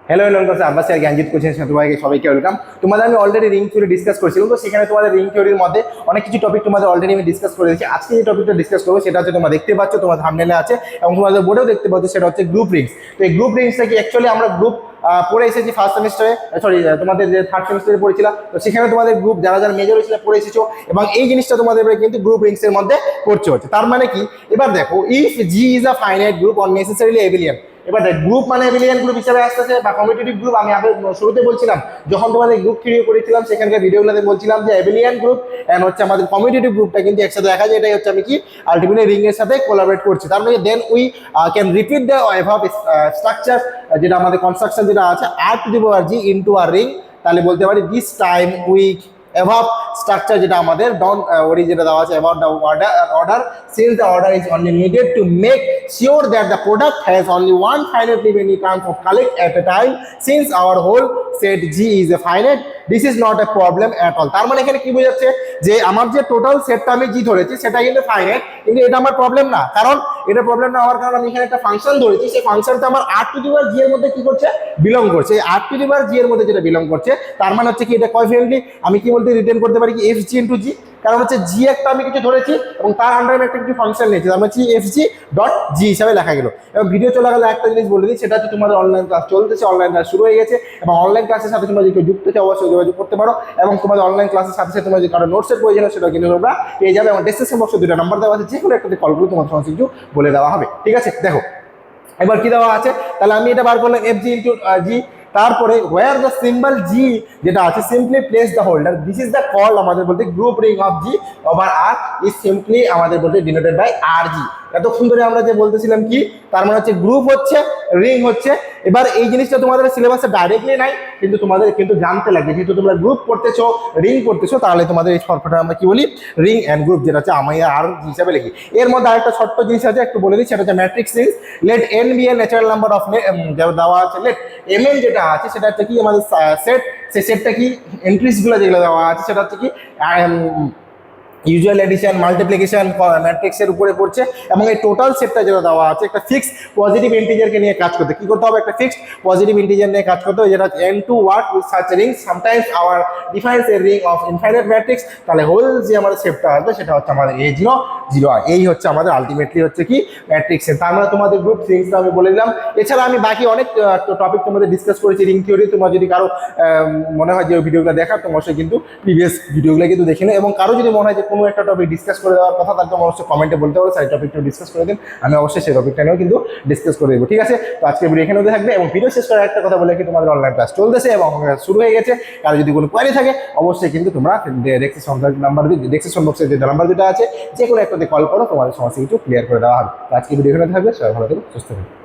Hello নমস্কার, আব্বাস আর Gyanjit coaching সবাইকে welcome. তোমাদের আমি অলরেডি রিং থিওরি ডিসকাস করছিলাম, তো সেখানে তোমাদের রিং থিওরির মধ্যে অনেক কিছু টপিক তোমাদের অলরেডি আমি ডিসকাস করে দিয়েছি। আজকে যে টপিকটা ডিসকাস করবো সেটা হচ্ছে তোমরা দেখতে পাচ্ছ, তোমার থাম্বনেলে আছে এবং তোমাদের বোর্ডেও দেখতে পাচ্ছ, সেটা হচ্ছে গ্রুপ রিংস। তো এই গ্রুপ রিংসটা কি অ্যাকচুয়ালি আমরা গ্রুপ পড়ে এসেছি ফার্স্ট সেমিস্টারে, সরি তোমাদের যে থার্ড সেমিস্টারে পড়েছিলাম, তো সেখানে তোমাদের গ্রুপ যারা যারা মেজর হয়েছিল পড়ে এসেছো এবং এই জিনিসটা তোমাদের কিন্তু গ্রুপ রিংসের মধ্যে করতে হচ্ছে। তার মানে কি, এবার দেখো, if G is a finite group or necessarily abelian. এবার দেখ, গ্রুপ মানে এবিলিয়ান গ্রুপ হিসাবে আসতেছে বা কমিটিটিভ গ্রুপ। আমি আগে শুরুতে বলছিলাম, যখন তোমাদের গ্রুপ থিওরি করেছিলাম সেখানকার ভিডিওগুলোতে বলছিলাম যে এবিলিয়ান গ্রুপ এন্ড হচ্ছে আমাদের কমিটিটিভ গ্রুপটা কিন্তু একসাথে দেখা যায়। এটাই হচ্ছে আমি কি আলটিমেটলি রিং এর সাথে কোলাবরেট করছি। তার মানে then we can repeat the above structure, যেটা আমাদের কনস্ট্রাকশন যেটা আছে R to the power G into R ring. তাহলে বলতে পারি this time we above structure যেটা আমাদের ডাউন ওরি যেটা দেওয়া আছে about the order since the order is only needed to make sure that the product has only one finitely many terms of collect at a time, since our whole set G is a finite, this is not a problem at all. তার মানে এখানে কি বোঝাচ্ছে যে আমার যে total সেটটা আমি জি ধরেছি সেটা কিন্তু ফাইনাইট, কিন্তু এটা আমার প্রবলেম না। কারণ এটা প্রবলেম না হওয়ার কারণ আমি এখানে একটা ফাংশন ধরেছি, সেই ফাংশনটা আমার আর টু দি পাওয়ার জি এর মধ্যে কি করছে, বিলং করছে। আর টু দি পাওয়ার জি এর মধ্যে যেটা বিলং করছে তার মানে হচ্ছে কি এটা কোএফিসিয়েন্টলি আমি কি বলতে রিটার্ন করতে পারি কি এফ জি ইনটু জি। কারণ হচ্ছে জি একটা আমি কিছু ধরেছি এবং তার আন্ডারে আমি একটা কিছু ফাংশন নিয়েছি, তার মানে হচ্ছে এফ জি ডট জি হিসাবে লেখা গেল। এবং ভিডিও চলে গেলে একটা জিনিস বলে দিই, সেটা হচ্ছে তোমাদের অনলাইন ক্লাস চলতেছে, অনলাইন ক্লাস শুরু হয়ে গেছে এবং অনলাইন ক্লাসের সাথে তোমরা যদি যুক্ত হচ্ছে অবশ্যই যোগাযোগ করতে পারো। এবং তোমাদের অনলাইন ক্লাসের সাথে সাথে তোমরা যদি কারো নোটসের প্রয়োজন হয় সেটা কিন্তু তোমরা পেয়ে যাবে। এবং ডেসক্রিপশন বক্সে দুটো নাম্বার দেওয়া আছে, যে কোনো একটাতে কল করে তোমার সমস্ত কিছু বলে দেওয়া হবে। ঠিক আছে, দেখো এবার কি দেওয়া আছে, তাহলে আমি এটা বার করলাম এফ জি ইন্টু জি। তারপরে ওয়ার দ্য সিম্বল জি যেটা আছে simply place the holder, this is the call আমাদের বলতে group ring of G over R is simply আমাদের বলতে ডিনোটেড বাই আর জি। এতক্ষণ ধরে আমরা যে বলতেছিলাম কি, তার মানে হচ্ছে গ্রুপ হচ্ছে, রিং হচ্ছে। এবার এই জিনিসটা তোমাদের সিলেবাসে ডাইরেক্টলি নাই, কিন্তু তোমাদের কিন্তু জানতে লাগবে, যেহেতু তোমরা গ্রুপ করতেছো রিং করতেছো, তাহলে তোমাদের এই শর্টকাটে আমরা কি বলি রিং অ্যান্ড গ্রুপ, যেটা হচ্ছে আমি আর হিসাবে লিখি। এর মধ্যে আরেকটা ছোট্ট জিনিস আছে, একটু বলে দিই, সেটা হচ্ছে matrix rings. Let N be a natural number of দেওয়া আছে, লেট এম এন যেটা আছে সেটা হচ্ছে কি আমাদের সেট, সেই সেটটা কি এন্ট্রিসগুলো যেগুলো দেওয়া আছে সেটা হচ্ছে কি ইউজুয়াল এডিশন মাল্টিপ্লিকেশন ম্যাট্রিক্সের উপরে পড়ছে। এবং এই টোটাল সেটটা যেটা দেওয়া আছে একটা ফিক্সড পজিটিভ ইন্টিজারকে নিয়ে কাজ করতে কি করতে হবে, একটা ফিক্সড পজিটিভ ইন্টিজার নিয়ে কাজ করতে হবে, যেটা and to work with such ring sometimes our defines a ring of infinite matrix. তাহলে হোল যে আমাদের সেটটা আসবে সেটা হচ্ছে আমাদের এ জিরো জিরো, এই হচ্ছে আমাদের আলটিমেটলি হচ্ছে কি ম্যাট্রিক্সের। তার মানে তোমাদের গ্রুপ রিংসটা আমি বলে দিলাম। এছাড়া আমি বাকি অনেক টপিক তোমাদের ডিসকাস করেছি রিং থিওরি। তোমার যদি কারো মনে হয় যে ওই ভিডিওগুলো দেখার, তো অবশ্যই কিন্তু প্রিভিয়াস ভিডিওগুলো কিন্তু দেখে নেই। এবং কারো যদি মনে হয় যে কোনো একটা টপিক ডিসকাস করে দেওয়ার কথা, তাকে অবশ্যই কমেন্টে বলতে পারো সেই টপিকটা ডিসকাস করে দিন, আমি অবশ্যই সেই টপিকটা নিয়েও কিন্তু ডিসকাস করে দেবো। ঠিক আছে, তো আজকে ভিডিও এখানে থাকবে। এবং ভিডিও শেষ করার একটা কথা বলে কি, তোমাদের অনলাইন ক্লাস চলতেছে এবং শুরু হয়ে গেছে। কারো যদি কোনো কোয়ারি থাকে অবশ্যই কিন্তু তোমরা ডেসক্রিপশন বক্সে যে নাম্বার দুটো আছে যে কোনো একটাতে কল করো, তোমাদের সমস্যা কিছু ক্লিয়ার করে দেওয়া হবে। আজকে ভিডিও এখানে থাকবে, সবাই ভালো থেকো, সুস্থ থাকবে।